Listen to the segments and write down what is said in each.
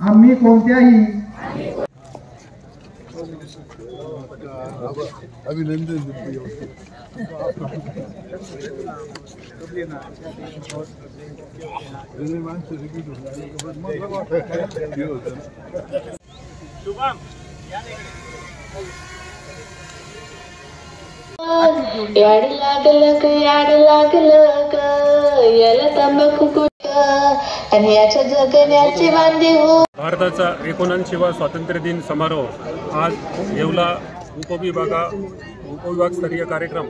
आम्ही कोणत्याही अभिनंदन याड लागलं ग याड लागलं ग याला तंबाखू आणि याच्या जगण्याचे वांदे हो। भारताचा 79वा स्वातंत्र्य दिन समारोह आज येवला उपविभागस्तरीय कार्यक्रम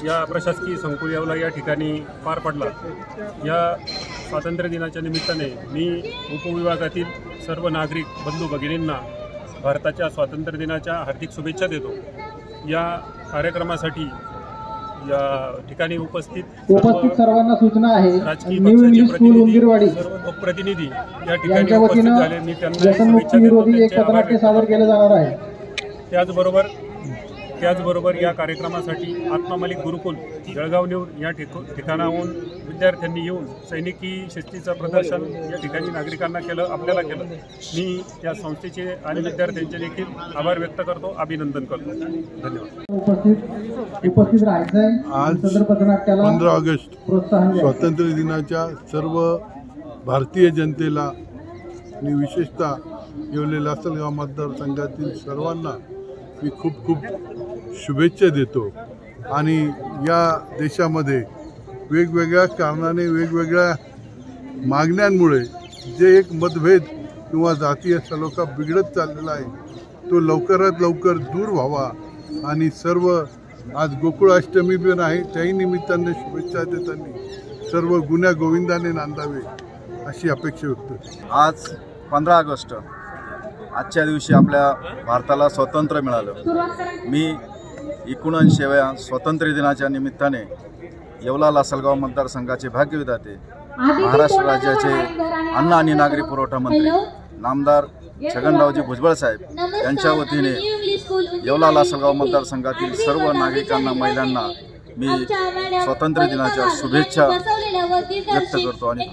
या प्रशासकीय संकुल येवला या ठिकाणी पार पडला। या स्वातंत्र्य दिनाच्या निमित्ताने मी उपविभागातील सर्व नागरिक बंधू भगिनींना भारताच्या स्वातंत्र्य दिनाच्या हार्दिक शुभेच्छा देतो। या कार्यक्रमासाठी या ठिकाणी उपस्थित सर्वांना सूचना आहे राजकीय पक्षाचे प्रतिनिधी सर्व लोकप्रतिनिधी या ठिकाणी उपस्थित झाले। मी त्यांना शुभेच्छा देतो। सादर केले जाणार आहे। त्याचबरोबर या कार्यक्रमासाठी आत्मा मलिक गुरुकुल जळगाव नेऊर या ठिकाणाहून विद्यार्थ्यांनी येऊन सैनिकी शिस्तीचं प्रदर्शन या ठिकाणी नागरिकांना केलं, आपल्याला केलं। मी त्या संस्थेचे आणि विद्यार्थ्यांचे देखील आभार व्यक्त करतो, अभिनंदन करतो। धन्यवाद। उपस्थित राहायचं आज 15 ऑगस्ट स्वातंत्र्य दिनाच्या सर्व भारतीय जनतेला आणि विशेषतः येवले लासलगाव मतदारसंघातील सर्वांना मी खूप खूप शुभेच्छा देतो। आणि या देशामध्ये वेगवेगळ्या कारणाने वेगवेगळ्या मागण्यांमुळे जे एक मतभेद किंवा जातीय सलोखा बिघडत चाललेला आहे तो लवकरात लवकर दूर व्हावा। आणि सर्व आज गोकुळाष्टमी पण आहे, त्याही निमित्ताने शुभेच्छा देताना सर्व गुण्या गोविंदाने नांदावे अशी अपेक्षा व्यक्त करतो। आज 15 ऑगस्ट आजच्या दिवशी आपल्या भारताला स्वातंत्र्य मिळालं। मी 79व्या स्वातंत्र्य दिनाच्या निमित्ताने येवला लासलगाव मतदारसंघाचे भाग्यविधाते महाराष्ट्र राज्याचे अन्न आणि नागरी पुरवठा मंत्री नामदार छगनरावजी भुजबळ साहेब यांच्या वतीने येवला लासलगाव मतदारसंघातील सर्व नागरिकांना महिलांना मी स्वातंत्र्य दिनाच्या शुभेच्छा व्यक्त करतो। आणि